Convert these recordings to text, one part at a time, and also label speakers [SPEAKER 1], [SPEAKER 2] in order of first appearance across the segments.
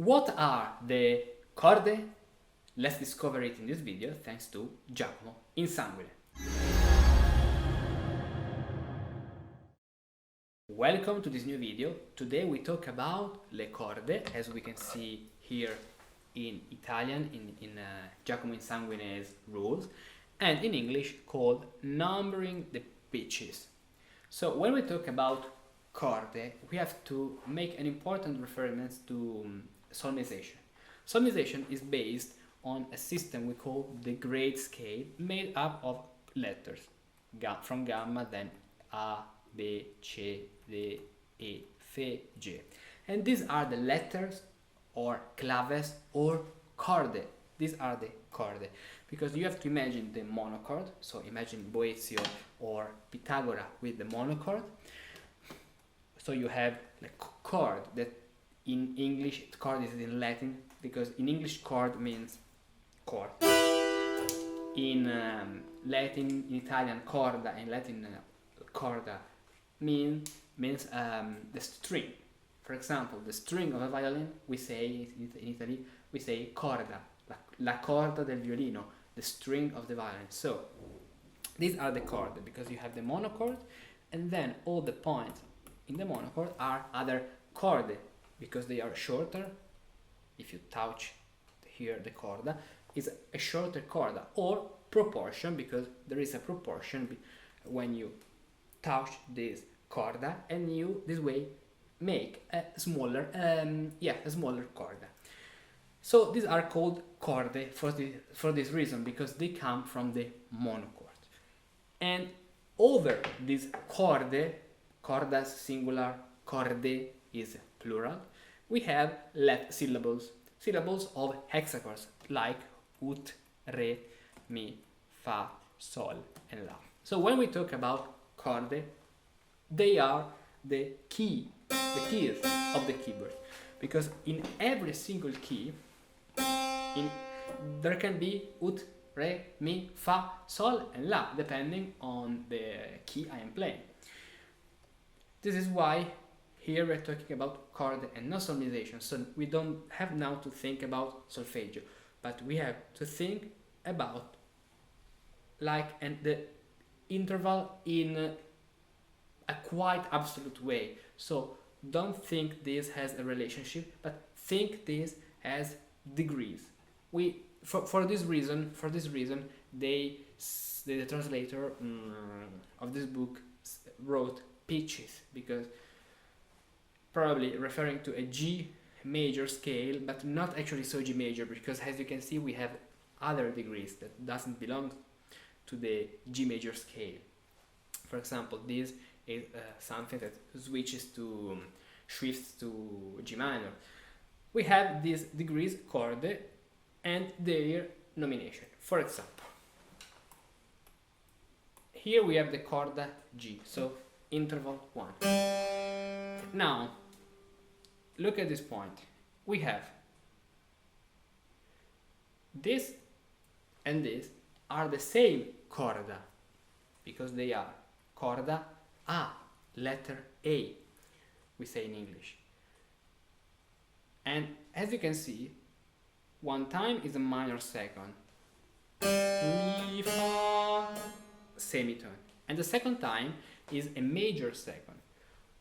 [SPEAKER 1] What are the chorde? Let's discover it in this video thanks to Giacomo Insanguine. Welcome to this new video. Today we talk about le corde, as we can see here in Italian in Giacomo Insanguine's rules, and in English called numbering the pitches. So when we talk about chorde, we have to make an important reference to solmisation. Solmisation is based on a system we call the grade scale, made up of letters, from gamma, then A, B, C, D, E, F, G. And these are the letters or claves or chorde. These are the chorde, because you have to imagine the monochord, so imagine Boezio or Pythagoras with the monochord. So you have the chord that in English, chord is in Latin, because in English chord means chord. In Latin, in Italian corda, in Latin corda means the string. For example, the string of a violin, we say in Italy, we say corda, la corda del violino, the string of the violin. So these are the chord, because you have the monochord, and then all the points in the monochord are other chorde, because they are shorter. If you touch here the corda, is a shorter corda, or proportion, because there is a proportion when you touch this corda, and you this way make a smaller corda. So these are called chorde for this reason, because they come from the monochord. And over this chorde, cordas singular, chorde is plural, we have syllables of hexachords like ut, re, mi, fa, sol, and la. So when we talk about chorde, they are the keys of the keyboard, because in every single key there can be ut, re, mi, fa, sol, and la, depending on the key I am playing. This is why here we're talking about chord and not solmisation. So we don't have now to think about solfeggio, but we have to think about the interval in a quite absolute way. So don't think this has a relationship, but think this as degrees. For this reason, the translator of this book wrote pitches, because probably referring to a G major scale, but not actually so G major, because as you can see we have other degrees that doesn't belong to the G major scale. For example, this is something that shifts to G minor. We have these degrees chorde and their nomination. For example, here we have the chorda G, so interval 1. Now, look at this point. We have this and this are the same chorda, because they are chorda A, letter A, we say in English. And as you can see, one time is a minor second, mi, fa, semitone, and the second time is a major second,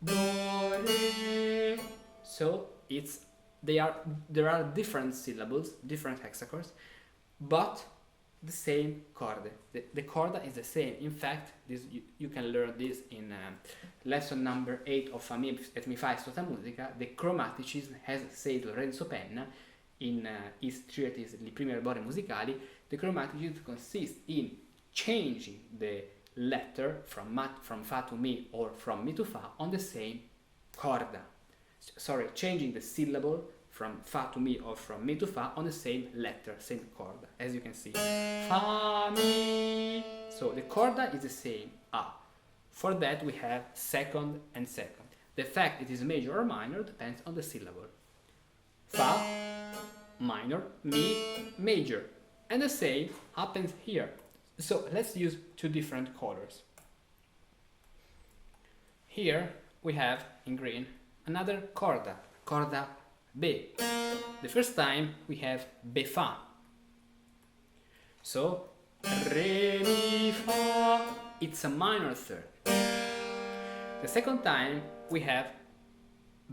[SPEAKER 1] do, re. So there are different syllables, different hexachords, but the same chord. The chorda is the same. In fact, you can learn this in lesson number 8 of Fa Mi et Mi Fa e Tota Musica. The chromaticism, has said Lorenzo Penna in his treatise Le prime arbore musicali. The chromaticism consists in changing the letter from Fa to Mi or from Mi to Fa on the same chorda. Sorry, changing the syllable from Fa to Mi or from Mi to Fa on the same letter, same chorda, as you can see. Fa, Mi. So the chorda is the same, A. For that we have second and second. The fact it is major or minor depends on the syllable. Fa, minor, Mi, major. And the same happens here. So let's use two different colors. Here we have, in green, another chorda, chorda B. the first time we have be fa. So re mi fa, it's a minor third. The second time we have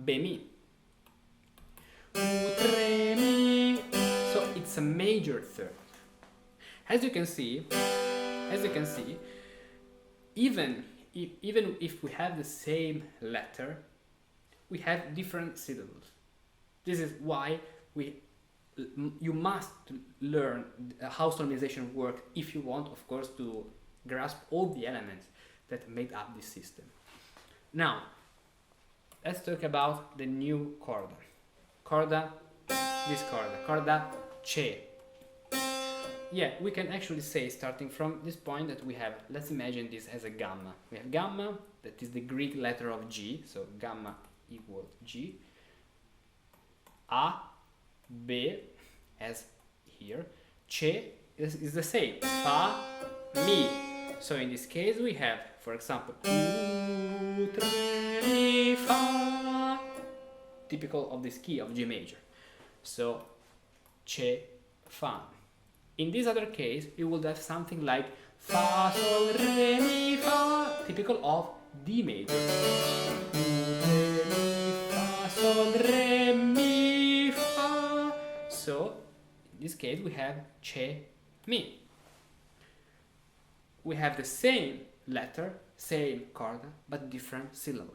[SPEAKER 1] be mi. Ut re mi, so it's a major third. As you can see, even if we have the same letter, we have different syllables. This is why you must learn how solmisation works if you want, of course, to grasp all the elements that made up this system. Now, let's talk about the new chorda. Chorda, this chorda, chorda che. Yeah, we can actually say, starting from this point, that we have, let's imagine this as a gamma. We have gamma, that is the Greek letter of G, so gamma equals G. A, B, as here. Che is the same, fa, mi. So in this case we have, for example, ut, re, mi, fa, typical of this key of G major. So, che, fa. In this other case, you would have something like fa, sol, re, mi, fa, typical of D major. Re, mi, fa, sol, re, mi, fa. So, in this case, we have che, mi. We have the same letter, same chorda, but different syllable.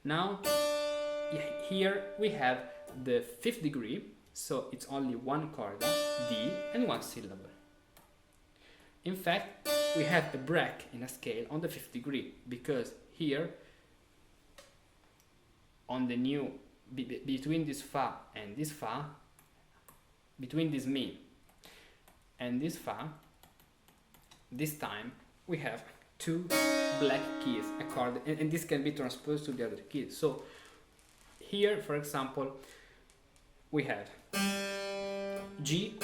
[SPEAKER 1] Now, here we have the fifth degree, so it's only one chorda, D, and one syllable. In fact, we have a break in a scale on the fifth degree, because here, on the new, between this fa and this fa, between this mi and this fa, this time we have two black keys, a chord, and this can be transposed to the other keys. So here, for example, we have G,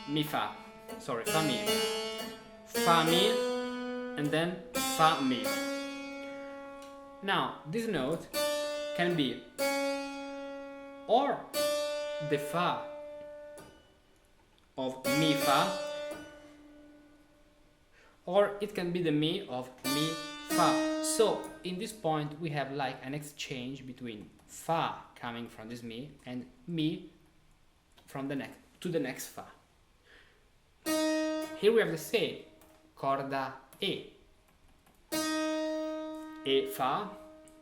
[SPEAKER 1] mi fa, sorry, fa mi, and then fa mi. Now, this note can be or the fa of mi fa, or it can be the mi of mi fa. So in this point we have like an exchange between fa coming from this mi and mi from the next to the next fa. Here we have the same chorda E fa,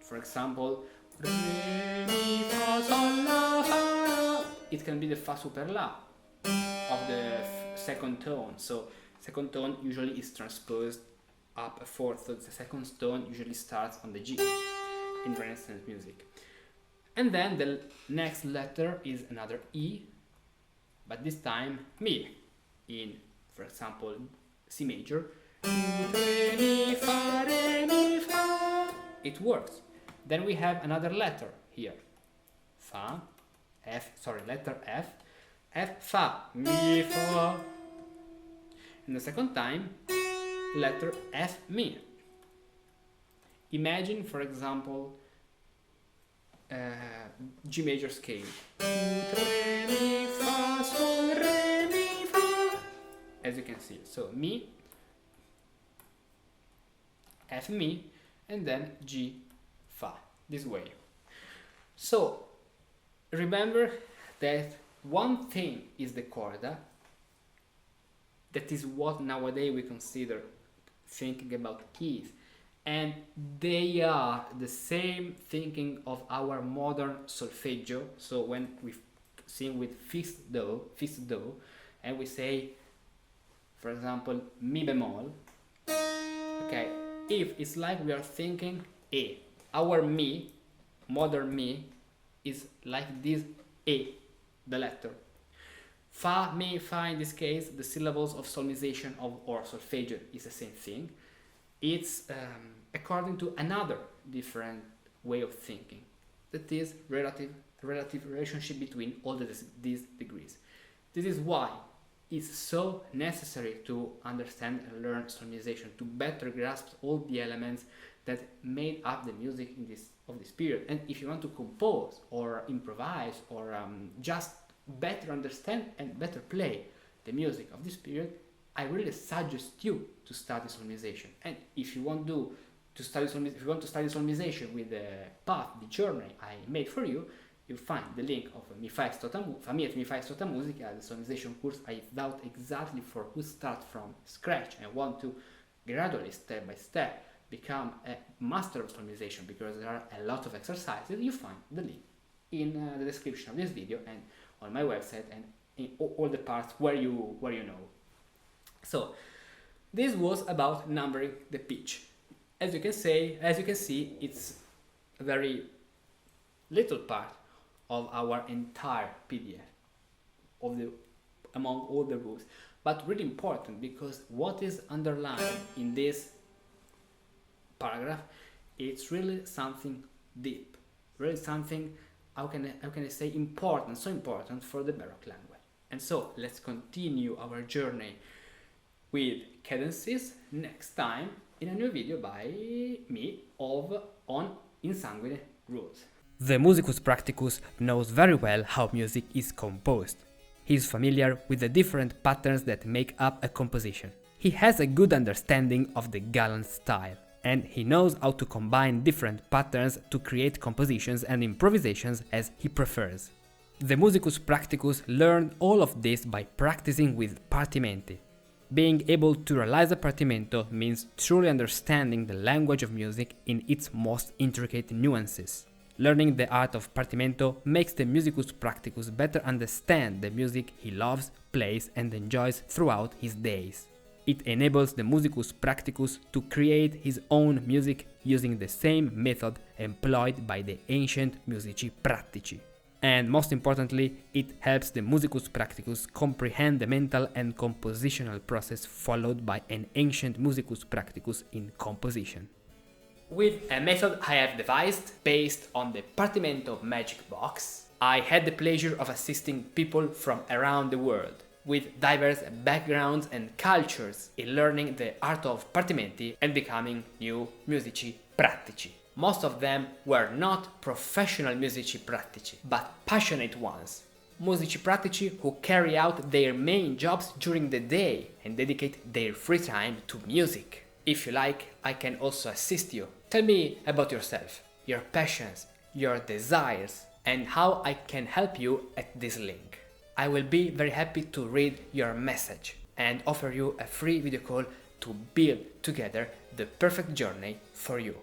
[SPEAKER 1] for example, re mi fa sol la fa. It can be the fa super la of the second tone. So second tone usually is transposed up a fourth, so the second tone usually starts on the G in Renaissance music. And then the next letter is another E, but this time mi in, for example, C major. Re, mi, fa, re, mi, fa. It works. Then we have another letter here, fa, F, sorry, letter F, F, fa, mi, fa. And the second time, letter F, mi. Imagine, for example, G major scale. Re, mi, fa, sol, re, mi, fa. As you can see, so mi, F, mi, and then G, fa, this way. So remember that one thing is the chorda, that is what nowadays we consider thinking about keys, and they are the same thinking of our modern solfeggio. So when we sing with fifth do, and we say, for example, mi bemol, okay, if it's like we are thinking A, our mi, modern mi, is like this A, the letter. Fa, mi, fa, in this case, the syllables of solmisation of or solfeggio is the same thing. It's according to another different way of thinking, that is relative relationship between all these degrees. This is why it's so necessary to understand and learn solmisation, to better grasp all the elements that made up the music in this of this period. And if you want to compose or improvise or just better understand and better play the music of this period, I really suggest you to study solmisation. And if you want to study solmisation with the path, the journey I made for you, you find the link of Fammi Tota Musica, the solmisation course I thought exactly for who start from scratch and want to gradually, step by step, become a master of solmisation, because there are a lot of exercises. You find the link in the description of this video and on my website and in all the parts where you know. So this was about numbering the pitch. As you can see, it's a very little part of our entire PDF among all the rules, but really important, because what is underlined in this paragraph, it's really something deep, really something, how can I say, important, so important for the Baroque language. And so let's continue our journey with cadences next time in a new video by me on Insanguine rules. The Musicus Practicus knows very well how music is composed. He is familiar with the different patterns that make up a composition. He has a good understanding of the galant style, and he knows how to combine different patterns to create compositions and improvisations as he prefers. The Musicus Practicus learned all of this by practicing with partimenti. Being able to realize a partimento means truly understanding the language of music in its most intricate nuances. Learning the art of partimento makes the Musicus Practicus better understand the music he loves, plays and enjoys throughout his days. It enables the Musicus Practicus to create his own music using the same method employed by the ancient Musici Prattici. And most importantly, it helps the Musicus Practicus comprehend the mental and compositional process followed by an ancient Musicus Practicus in composition. With a method I have devised based on the Partimento magic box, I had the pleasure of assisting people from around the world with diverse backgrounds and cultures in learning the art of partimenti and becoming new musici prattici. Most of them were not professional musici prattici, but passionate ones. Musici prattici who carry out their main jobs during the day and dedicate their free time to music. If you like, I can also assist you. Tell me about yourself, your passions, your desires, and how I can help you at this link. I will be very happy to read your message and offer you a free video call to build together the perfect journey for you.